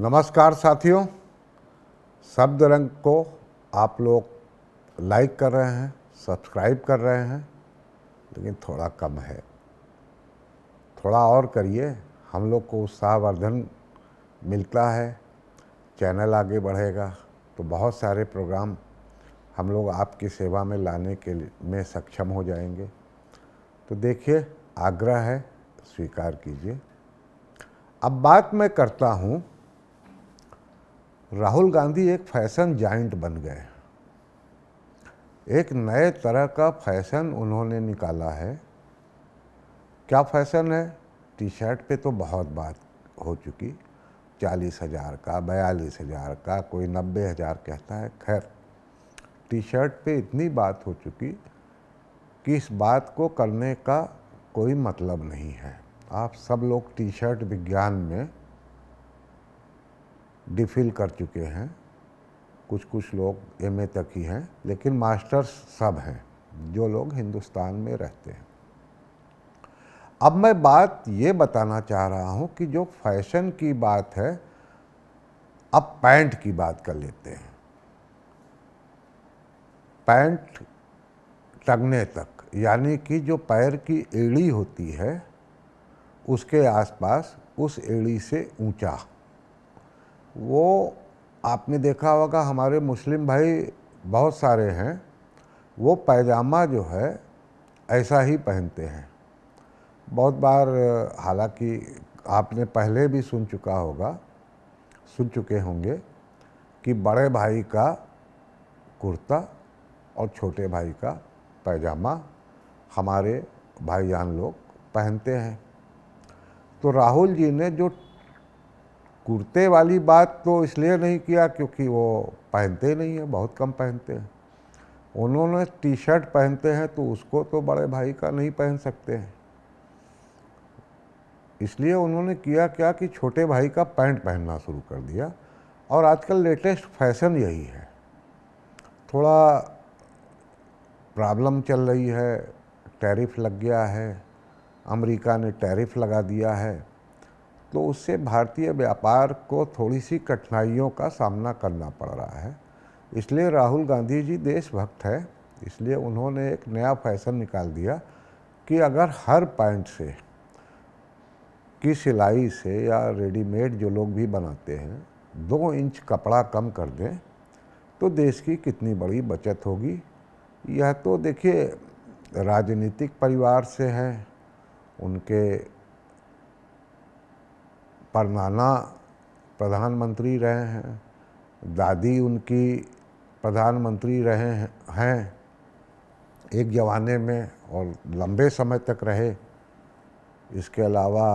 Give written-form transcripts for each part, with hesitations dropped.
नमस्कार साथियों, शब्द रंग को आप लोग लाइक कर रहे हैं, सब्सक्राइब कर रहे हैं, लेकिन थोड़ा कम है। थोड़ा और करिए, हम लोग को उत्साहवर्धन मिलता है, चैनल आगे बढ़ेगा तो बहुत सारे प्रोग्राम हम लोग आपकी सेवा में लाने के में सक्षम हो जाएंगे। तो देखिए, आग्रह है, स्वीकार कीजिए। अब बात मैं करता हूँ, राहुल गांधी एक फैशन जाइंट बन गए। एक नए तरह का फैशन उन्होंने निकाला है। क्या फैशन है? टी शर्ट पे तो बहुत बात हो चुकी, 40,000 का, 42,000 का, कोई 90,000 कहता है। खैर, टी शर्ट पे इतनी बात हो चुकी कि इस बात को करने का कोई मतलब नहीं है। आप सब लोग टी शर्ट विज्ञान में डिफिल कर चुके हैं, कुछ लोग एमए तक ही हैं, लेकिन मास्टर्स सब हैं जो लोग हिंदुस्तान में रहते हैं। अब मैं बात ये बताना चाह रहा हूँ कि जो फैशन की बात है, अब पैंट की बात कर लेते हैं। पैंट टंगने तक, यानी कि जो पैर की एड़ी होती है उसके आसपास, उस एड़ी से ऊंचा। वो आपने देखा होगा, हमारे मुस्लिम भाई बहुत सारे हैं, वो पैजामा जो है ऐसा ही पहनते हैं। बहुत बार, हालांकि आपने पहले भी सुन चुके होंगे कि बड़े भाई का कुर्ता और छोटे भाई का पैजामा हमारे भाईजान लोग पहनते हैं। तो राहुल जी ने जो कुर्ते वाली बात तो इसलिए नहीं किया क्योंकि वो पहनते ही नहीं है, बहुत कम पहनते हैं। उन्होंने टी शर्ट पहनते हैं तो उसको तो बड़े भाई का नहीं पहन सकते हैं, इसलिए उन्होंने किया क्या कि छोटे भाई का पैंट पहनना शुरू कर दिया। और आजकल लेटेस्ट फैशन यही है। थोड़ा प्रॉब्लम चल रही है, टैरिफ लग गया है, अमेरिका ने टैरिफ लगा दिया है, तो उससे भारतीय व्यापार को थोड़ी सी कठिनाइयों का सामना करना पड़ रहा है। इसलिए राहुल गांधी जी देशभक्त है, इसलिए उन्होंने एक नया फैशन निकाल दिया कि अगर हर पैंट से की सिलाई से या रेडीमेड जो लोग भी बनाते हैं 2 इंच कपड़ा कम कर दें तो देश की कितनी बड़ी बचत होगी। यह तो देखिए, राजनीतिक परिवार से हैं, उनके परनाना प्रधानमंत्री रहे हैं, दादी उनकी प्रधानमंत्री रहे हैं एक ज़माने में और लंबे समय तक रहे। इसके अलावा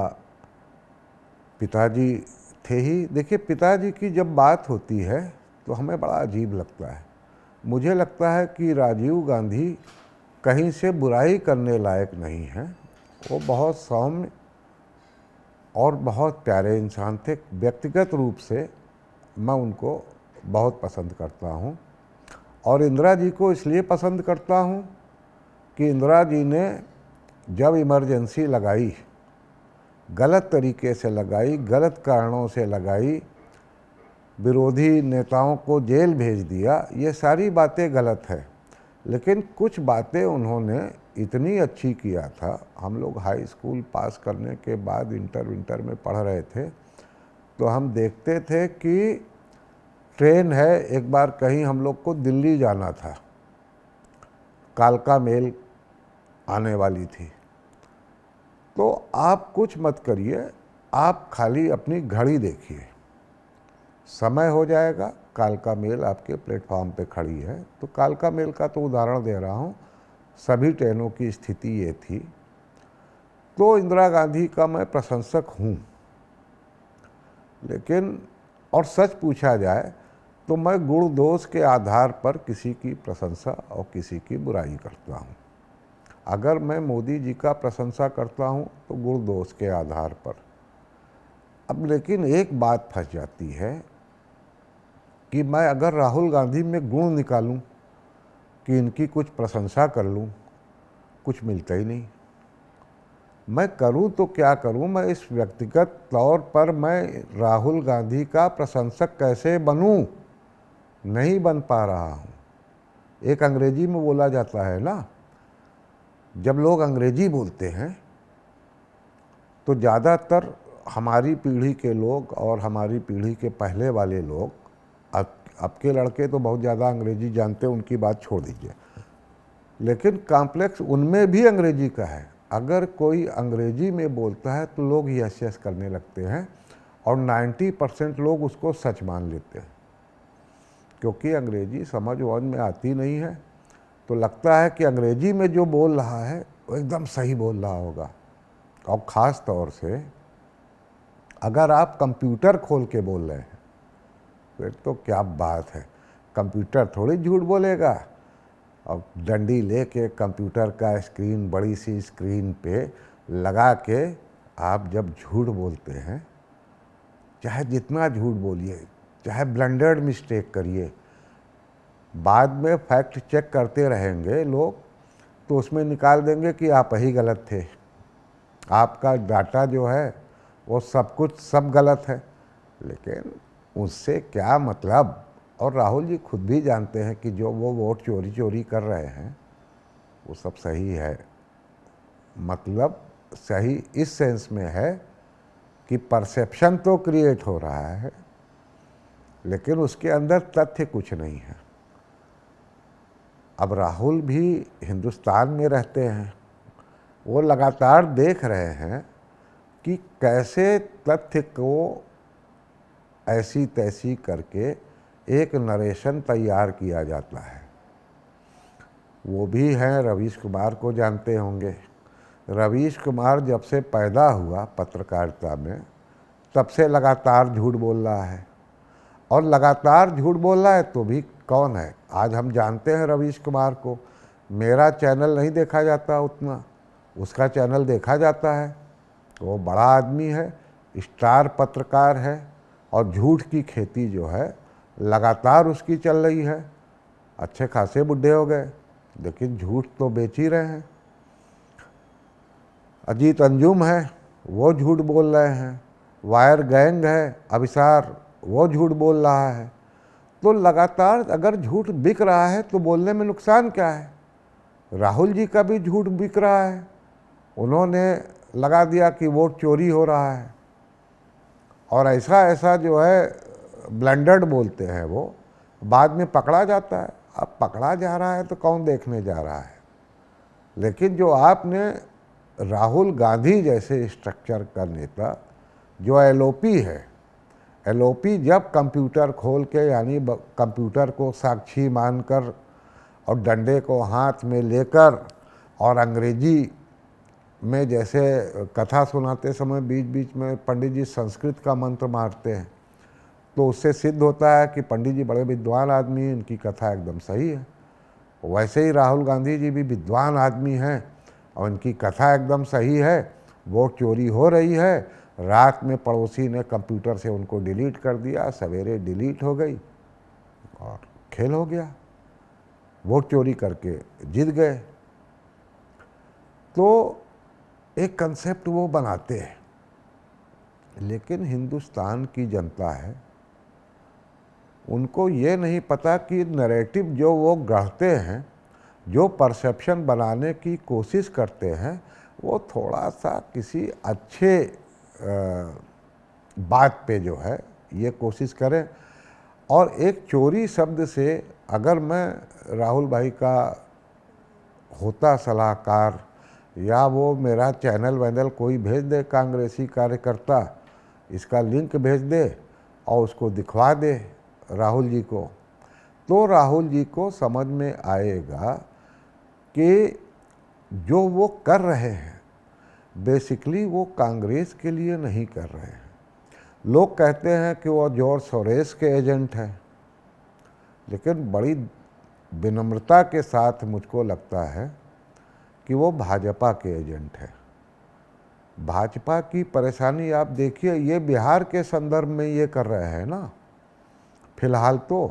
पिताजी थे ही। देखिए, पिताजी की जब बात होती है तो हमें बड़ा अजीब लगता है। मुझे लगता है कि राजीव गांधी कहीं से बुराई करने लायक नहीं हैं। वो बहुत सौम्य और बहुत प्यारे इंसान थे। व्यक्तिगत रूप से मैं उनको बहुत पसंद करता हूँ, और इंदिरा जी को इसलिए पसंद करता हूँ कि इंदिरा जी ने जब इमरजेंसी लगाई, गलत तरीके से लगाई, गलत कारणों से लगाई, विरोधी नेताओं को जेल भेज दिया, ये सारी बातें गलत है। लेकिन कुछ बातें उन्होंने इतनी अच्छी किया था। हम लोग हाई स्कूल पास करने के बाद विंटर में पढ़ रहे थे, तो हम देखते थे कि ट्रेन है, एक बार कहीं हम लोग को दिल्ली जाना था, कालका मेल आने वाली थी। तो आप कुछ मत करिए, आप खाली अपनी घड़ी देखिए, समय हो जाएगा, कालका मेल आपके प्लेटफॉर्म पे खड़ी है। तो कालका मेल का तो उदाहरण दे रहा हूँ, सभी ट्रेनों की स्थिति ये थी। तो इंदिरा गांधी का मैं प्रशंसक हूँ, लेकिन और सच पूछा जाए तो मैं गुण दोष के आधार पर किसी की प्रशंसा और किसी की बुराई करता हूँ। अगर मैं मोदी जी का प्रशंसा करता हूँ तो गुण दोष के आधार पर। अब लेकिन एक बात फंस जाती है कि मैं अगर राहुल गांधी में गुण निकालूं कि इनकी कुछ प्रशंसा कर लूं, कुछ मिलता ही नहीं। मैं करूं तो क्या करूं, मैं इस व्यक्तिगत तौर पर मैं राहुल गांधी का प्रशंसक कैसे बनूं, नहीं बन पा रहा हूं। एक अंग्रेजी में बोला जाता है ना, जब लोग अंग्रेजी बोलते हैं तो ज़्यादातर हमारी पीढ़ी के लोग और हमारी पीढ़ी के पहले वाले लोग, अब के लड़के तो बहुत ज़्यादा अंग्रेजी जानते हैं, उनकी बात छोड़ दीजिए, लेकिन कॉम्प्लेक्स उनमें भी अंग्रेजी का है। अगर कोई अंग्रेजी में बोलता है तो लोग यस यस करने लगते हैं और 90% लोग उसको सच मान लेते हैं, क्योंकि अंग्रेजी समझ वमझ में आती नहीं है। तो लगता है कि अंग्रेजी में जो बोल रहा है वो एकदम सही बोल रहा होगा। और ख़ास तौर से अगर आप कंप्यूटर खोल के बोल रहे हैं फिर तो क्या बात है, कंप्यूटर थोड़ी झूठ बोलेगा। और डंडी लेके कंप्यूटर का स्क्रीन, बड़ी सी स्क्रीन पे लगा के आप जब झूठ बोलते हैं, चाहे जितना झूठ बोलिए, चाहे ब्लंडर्ड मिस्टेक करिए, बाद में फैक्ट चेक करते रहेंगे लोग तो उसमें निकाल देंगे कि आप ही गलत थे, आपका डाटा जो है वो सब गलत है। लेकिन उससे क्या मतलब। और राहुल जी खुद भी जानते हैं कि जो वो वोट चोरी कर रहे हैं वो सब सही है। मतलब सही इस सेंस में है कि परसेप्शन तो क्रिएट हो रहा है, लेकिन उसके अंदर तथ्य कुछ नहीं है। अब राहुल भी हिंदुस्तान में रहते हैं, वो लगातार देख रहे हैं कि कैसे तथ्य को ऐसी तैसी करके एक नरेशन तैयार किया जाता है। वो भी हैं, रवीश कुमार को जानते होंगे। रवीश कुमार जब से पैदा हुआ पत्रकारिता में, तब से लगातार झूठ बोल रहा है। और लगातार झूठ बोल रहा है तो भी कौन है, आज हम जानते हैं रवीश कुमार को। मेरा चैनल नहीं देखा जाता उतना, उसका चैनल देखा जाता है। वो बड़ा आदमी है, स्टार पत्रकार है, और झूठ की खेती जो है लगातार उसकी चल रही है। अच्छे खासे बुढ़े हो गए लेकिन झूठ तो बेच ही रहे हैं। अजीत अंजुम है, वो झूठ बोल रहे हैं। वायर गैंग है अभिसार, वो झूठ बोल रहा है। तो लगातार अगर झूठ बिक रहा है तो बोलने में नुकसान क्या है। राहुल जी का भी झूठ बिक रहा है, उन्होंने लगा दिया कि वोट चोरी हो रहा है, और ऐसा ऐसा जो है ब्लंडर्ड बोलते हैं वो, बाद में पकड़ा जाता है। अब पकड़ा जा रहा है तो कौन देखने जा रहा है। लेकिन जो आपने राहुल गांधी जैसे स्ट्रक्चर का नेता, जो एलओपी है, एलओपी जब कंप्यूटर खोल के, यानी कंप्यूटर को साक्षी मानकर और डंडे को हाथ में लेकर, और अंग्रेजी में जैसे कथा सुनाते समय बीच बीच में पंडित जी संस्कृत का मंत्र मारते हैं, तो उससे सिद्ध होता है कि पंडित जी बड़े विद्वान आदमी हैं, इनकी कथा एकदम सही है। वैसे ही राहुल गांधी जी भी विद्वान आदमी हैं और इनकी कथा एकदम सही है। वोट चोरी हो रही है, रात में पड़ोसी ने कंप्यूटर से उनको डिलीट कर दिया, सवेरे डिलीट हो गई और खेल हो गया, वोट चोरी करके जीत गए। तो एक कंसेप्ट वो बनाते हैं, लेकिन हिंदुस्तान की जनता है, उनको ये नहीं पता कि नैरेटिव जो वो गढ़ते हैं, जो परसेप्शन बनाने की कोशिश करते हैं, वो थोड़ा सा किसी अच्छे बात पे जो है ये कोशिश करें। और एक चोरी शब्द से अगर मैं राहुल भाई का होता सलाहकार, या वो मेरा चैनल वैनल कोई भेज दे, कांग्रेसी कार्यकर्ता इसका लिंक भेज दे और उसको दिखवा दे राहुल जी को, तो राहुल जी को समझ में आएगा कि जो वो कर रहे हैं बेसिकली वो कांग्रेस के लिए नहीं कर रहे हैं। लोग कहते हैं कि वो जॉर्ज सोरेस के एजेंट हैं, लेकिन बड़ी विनम्रता के साथ मुझको लगता है कि वो भाजपा के एजेंट है। भाजपा की परेशानी आप देखिए, ये बिहार के संदर्भ में ये कर रहे हैं ना। फिलहाल तो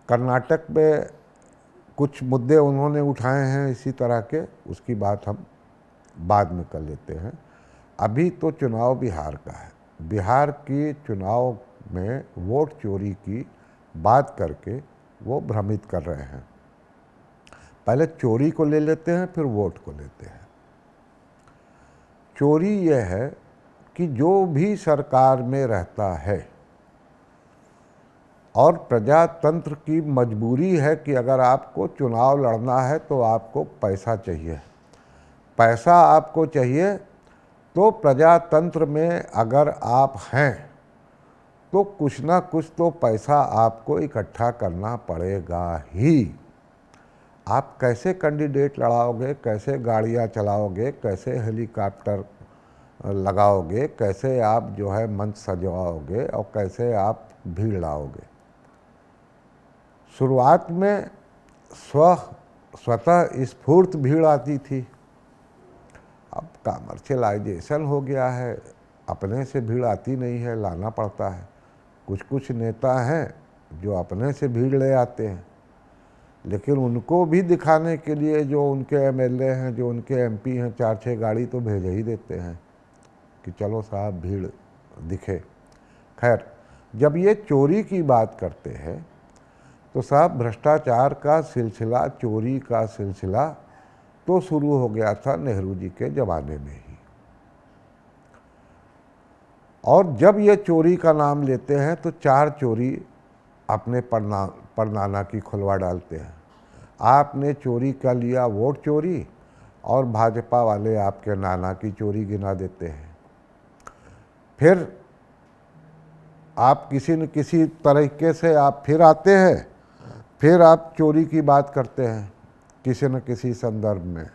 कर्नाटक में कुछ मुद्दे उन्होंने उठाए हैं इसी तरह के, उसकी बात हम बाद में कर लेते हैं। अभी तो चुनाव बिहार का है। बिहार के चुनाव में वोट चोरी की बात करके वो भ्रमित कर रहे हैं। पहले चोरी को ले लेते हैं, फिर वोट को लेते हैं। चोरी यह है कि जो भी सरकार में रहता है और प्रजातंत्र की मजबूरी है कि अगर आपको चुनाव लड़ना है तो आपको पैसा चाहिए। पैसा आपको चाहिए तो प्रजातंत्र में अगर आप हैं तो कुछ ना कुछ तो पैसा आपको इकट्ठा करना पड़ेगा ही। आप कैसे कैंडिडेट लड़ाओगे, कैसे गाड़ियाँ चलाओगे, कैसे हेलीकॉप्टर लगाओगे, कैसे आप जो है मंच सजवाओगे और कैसे आप भीड़ लाओगे। शुरुआत में स्वतः स्फूर्त भीड़ आती थी। अब कमर्शियलाइजेशन हो गया है, अपने से भीड़ आती नहीं है, लाना पड़ता है। कुछ नेता हैं जो अपने से भीड़ ले आते हैं, लेकिन उनको भी दिखाने के लिए जो उनके एमएलए हैं, जो उनके एमपी हैं, 4-6 गाड़ी तो भेज ही देते हैं कि चलो साहब भीड़ दिखे। खैर, जब ये चोरी की बात करते हैं तो साहब भ्रष्टाचार का सिलसिला, चोरी का सिलसिला तो शुरू हो गया था नेहरू जी के ज़माने में ही। और जब ये चोरी का नाम लेते हैं तो 4 चोरी अपने परनाना की खुलवा डालते हैं। आपने चोरी का लिया वोट चोरी, और भाजपा वाले आपके नाना की चोरी गिना देते हैं। फिर आप किसी न किसी तरीके से आप फिर आते हैं, फिर आप चोरी की बात करते हैं किसी न किसी संदर्भ में।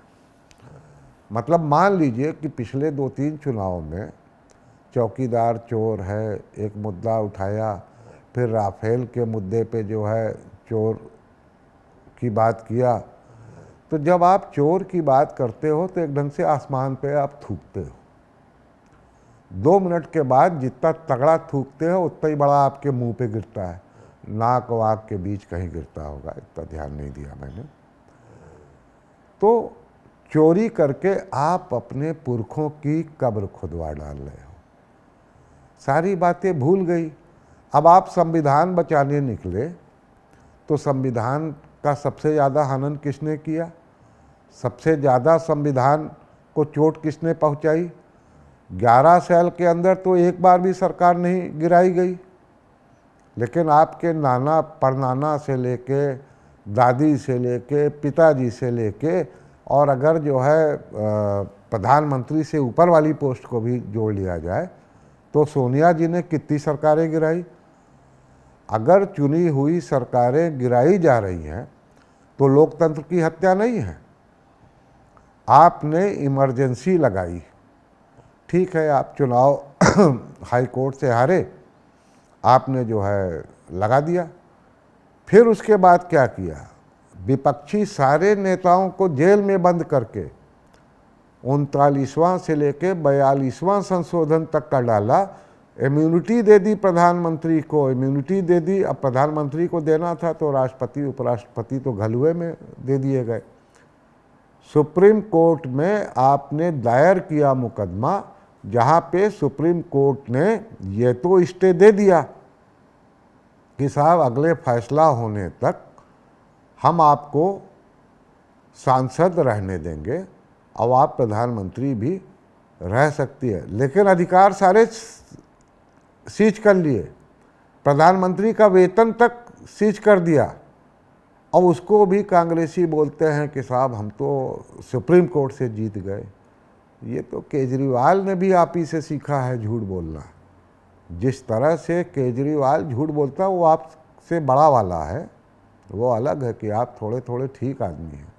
मतलब मान लीजिए कि पिछले 2-3 चुनाव में चौकीदार चोर है, एक मुद्दा उठाया, फिर राफेल के मुद्दे पे जो है चोर की बात किया। तो जब आप चोर की बात करते हो तो एक ढंग से आसमान पे आप थूकते हो। 2 मिनट के बाद जितना तगड़ा थूकते हो उतना ही बड़ा आपके मुंह पे गिरता है। नाक वाक के बीच कहीं गिरता होगा, इतना ध्यान नहीं दिया मैंने। तो चोरी करके आप अपने पुरखों की कब्र खुदवा डाल रहे हो। सारी बातें भूल गई। अब आप संविधान बचाने निकले तो संविधान का सबसे ज़्यादा हनन किसने किया? सबसे ज़्यादा संविधान को चोट किसने पहुंचाई? 11 साल के अंदर तो एक बार भी सरकार नहीं गिराई गई, लेकिन आपके नाना परनाना से लेके, दादी से लेके, पिताजी से लेके, और अगर जो है प्रधानमंत्री से ऊपर वाली पोस्ट को भी जोड़ लिया जाए तो सोनिया जी ने कितनी सरकारें गिराई। अगर चुनी हुई सरकारें गिराई जा रही हैं तो लोकतंत्र की हत्या नहीं है। आपने इमरजेंसी लगाई, ठीक है, आप चुनाव हाई कोर्ट से हारे, आपने जो है लगा दिया। फिर उसके बाद क्या किया? विपक्षी सारे नेताओं को जेल में बंद करके 39वां से लेके 42वां संशोधन तक का डाला। इम्यूनिटी दे दी प्रधानमंत्री को, इम्यूनिटी दे दी। अब प्रधानमंत्री को देना था तो राष्ट्रपति उपराष्ट्रपति तो घलुए में दे दिए गए। सुप्रीम कोर्ट में आपने दायर किया मुकदमा, जहाँ पे सुप्रीम कोर्ट ने ये तो स्टे दे दिया कि साहब अगले फैसला होने तक हम आपको सांसद रहने देंगे और आप प्रधानमंत्री भी रह सकती है, लेकिन अधिकार सारे सीज कर लिए। प्रधानमंत्री का वेतन तक सीज कर दिया, और उसको भी कांग्रेसी बोलते हैं कि साहब हम तो सुप्रीम कोर्ट से जीत गए। ये तो केजरीवाल ने भी आप ही से सीखा है झूठ बोलना। जिस तरह से केजरीवाल झूठ बोलता है वो आपसे बड़ा वाला है। वो अलग है कि आप थोड़े थोड़े ठीक आदमी हैं,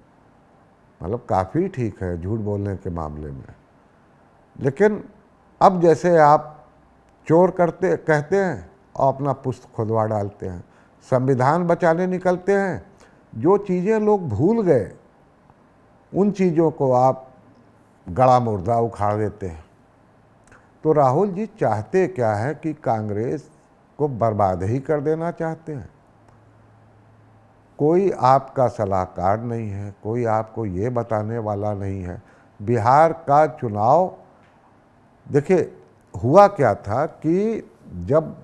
मतलब काफ़ी ठीक है झूठ बोलने के मामले में। लेकिन अब जैसे आप चोर कहते हैं और अपना पुस्त खुदवा डालते हैं, संविधान बचाने निकलते हैं। जो चीज़ें लोग भूल गए उन चीज़ों को आप गड़ा मुर्दा उखाड़ देते हैं। तो राहुल जी चाहते क्या है कि कांग्रेस को बर्बाद ही कर देना चाहते हैं। कोई आपका सलाहकार नहीं है, कोई आपको ये बताने वाला नहीं है बिहार का चुनाव, देखिए हुआ क्या था कि जब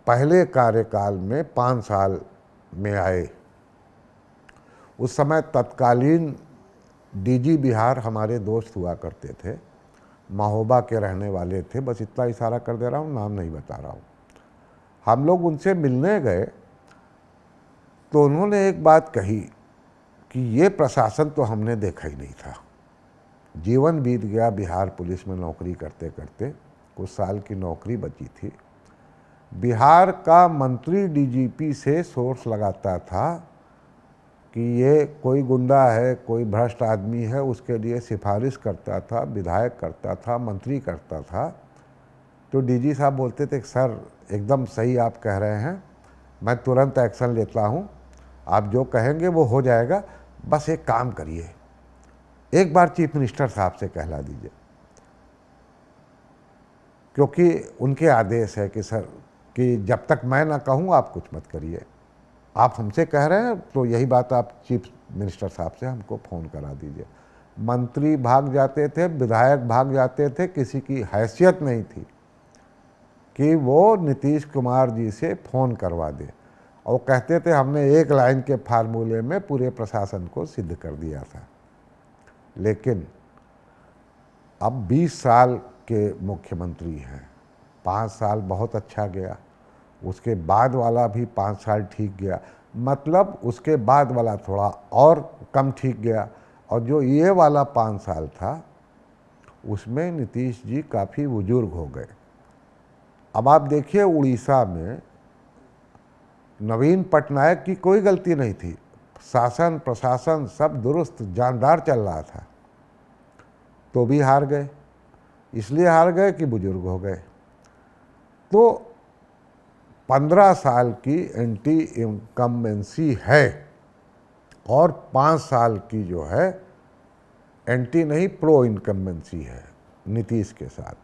पहले कार्यकाल में 5 साल में आए, उस समय तत्कालीन डीजी बिहार हमारे दोस्त हुआ करते थे, महोबा के रहने वाले थे, बस इतना इशारा कर दे रहा हूँ, नाम नहीं बता रहा हूँ। हम लोग उनसे मिलने गए तो उन्होंने एक बात कही कि ये प्रशासन तो हमने देखा ही नहीं था। जीवन बीत गया बिहार पुलिस में नौकरी करते करते, कुछ साल की नौकरी बची थी। बिहार का मंत्री डीजीपी से सोर्स लगाता था कि ये कोई गुंडा है, कोई भ्रष्ट आदमी है, उसके लिए सिफारिश करता था, विधायक करता था, मंत्री करता था। तो डीजी साहब बोलते थे सर एकदम सही आप कह रहे हैं, मैं तुरंत एक्शन लेता हूँ, आप जो कहेंगे वो हो जाएगा, बस एक काम करिए, एक बार चीफ मिनिस्टर साहब से कहला दीजिए, क्योंकि उनके आदेश है कि सर कि जब तक मैं ना कहूँ आप कुछ मत करिए, आप हमसे कह रहे हैं तो यही बात आप चीफ मिनिस्टर साहब से हमको फ़ोन करा दीजिए। मंत्री भाग जाते थे, विधायक भाग जाते थे, किसी की हैसियत नहीं थी कि वो नीतीश कुमार जी से फ़ोन करवा दे, और कहते थे हमने एक लाइन के फार्मूले में पूरे प्रशासन को सिद्ध कर दिया था। लेकिन अब 20 साल के मुख्यमंत्री हैं, 5 साल बहुत अच्छा गया, उसके बाद वाला भी 5 साल ठीक गया, मतलब उसके बाद वाला थोड़ा और कम ठीक गया, और जो ये वाला 5 साल था उसमें नीतीश जी काफ़ी बुजुर्ग हो गए। अब आप देखिए उड़ीसा में नवीन पटनायक की कोई गलती नहीं थी, शासन प्रशासन सब दुरुस्त जानदार चल रहा था, तो भी हार गए। इसलिए हार गए कि बुजुर्ग हो गए। तो 15 साल की एंटी इनकम्बेंसी है और 5 साल की जो है एंटी नहीं प्रो इनकम्बेंसी है नीतीश के साथ।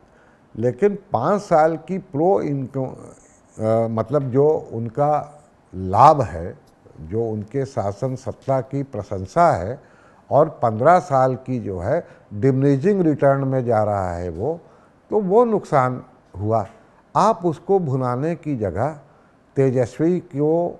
लेकिन 5 साल की प्रो इनकम मतलब जो उनका लाभ है, जो उनके शासन सत्ता की प्रशंसा है, और 15 साल की जो है डिमिनिशिंग रिटर्न में जा रहा है वो नुकसान हुआ। आप उसको भुनाने की जगह तेजस्वी को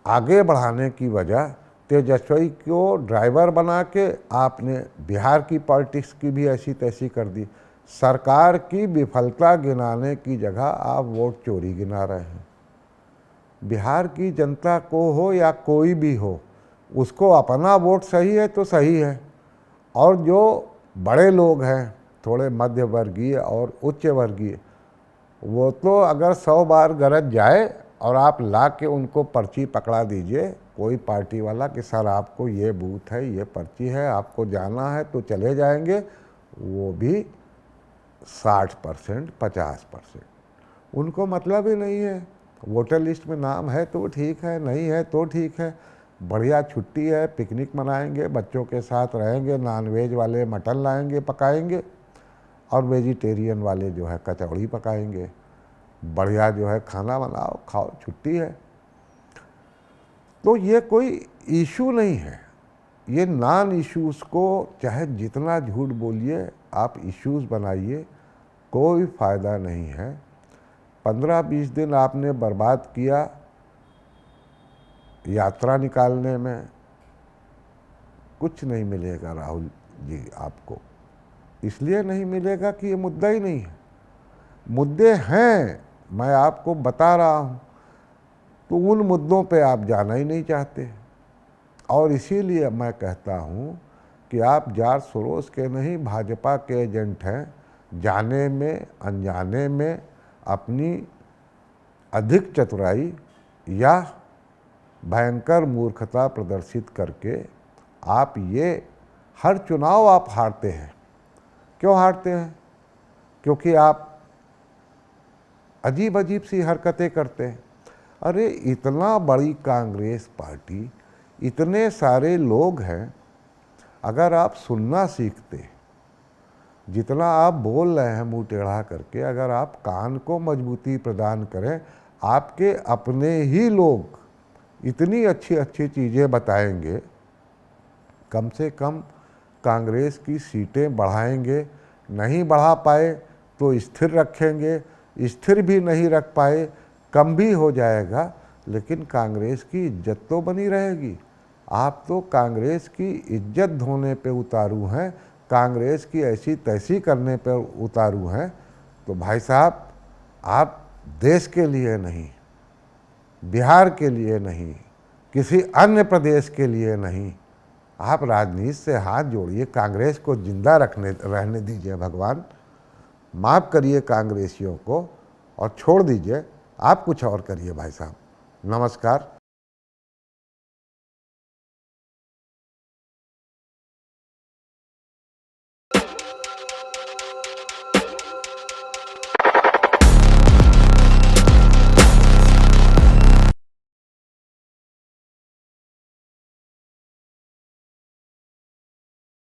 आगे बढ़ाने की वजह तेजस्वी को ड्राइवर बना के आपने बिहार की पॉलिटिक्स की भी ऐसी तैसी कर दी। सरकार की विफलता गिनाने की जगह आप वोट चोरी गिना रहे हैं। बिहार की जनता को हो या कोई भी हो, उसको अपना वोट सही है तो सही है, और जो बड़े लोग हैं थोड़े मध्य वर्गीय और उच्च वर्गीय, वो तो अगर 100 बार गरज जाए और आप ला के उनको पर्ची पकड़ा दीजिए कोई पार्टी वाला कि सर आपको ये बूथ है, ये पर्ची है, आपको जाना है तो चले जाएंगे, वो भी 60% 50%। उनको मतलब ही नहीं है। वोटर लिस्ट में नाम है तो ठीक है, नहीं है तो ठीक है, बढ़िया छुट्टी है, पिकनिक मनाएंगे, बच्चों के साथ रहेंगे, नॉनवेज वाले मटन लाएंगे पकाएंगे, और वेजिटेरियन वाले जो है कचौड़ी पकाएंगे, बढ़िया जो है खाना बनाओ खाओ, छुट्टी है। तो ये कोई इशू नहीं है। ये नॉन इश्यूज़ को चाहे जितना झूठ बोलिए आप इश्यूज़ बनाइए, कोई फ़ायदा नहीं है। 15-20 दिन आपने बर्बाद किया यात्रा निकालने में, कुछ नहीं मिलेगा राहुल जी आपको। इसलिए नहीं मिलेगा कि ये मुद्दा ही नहीं है। मुद्दे हैं, मैं आपको बता रहा हूँ, तो उन मुद्दों पे आप जाना ही नहीं चाहते। और इसीलिए मैं कहता हूँ कि आप जार सोरोस के नहीं भाजपा के एजेंट हैं। जाने में अनजाने में अपनी अधिक चतुराई या भयंकर मूर्खता प्रदर्शित करके आप ये हर चुनाव आप हारते हैं। क्यों हारते हैं? क्योंकि आप अजीब अजीब सी हरकतें करते हैं। अरे इतना बड़ी कांग्रेस पार्टी, इतने सारे लोग हैं, अगर आप सुनना सीखते, जितना आप बोल रहे हैं मुंह टेढ़ा करके, अगर आप कान को मजबूती प्रदान करें, आपके अपने ही लोग इतनी अच्छी अच्छी चीज़ें बताएंगे, कम से कम कांग्रेस की सीटें बढ़ाएंगे, नहीं बढ़ा पाए तो स्थिर रखेंगे, स्थिर भी नहीं रख पाए कम भी हो जाएगा, लेकिन कांग्रेस की इज्जत तो बनी रहेगी। आप तो कांग्रेस की इज्जत धोने पे उतारू हैं, कांग्रेस की ऐसी तैसी करने पर उतारू हैं। तो भाई साहब, आप देश के लिए नहीं, बिहार के लिए नहीं, किसी अन्य प्रदेश के लिए नहीं, आप राजनीति से हाथ जोड़िए, कांग्रेस को जिंदा रहने दीजिए। भगवान माफ़ करिए कांग्रेसियों को और छोड़ दीजिए, आप कुछ और करिए भाई साहब। नमस्कार।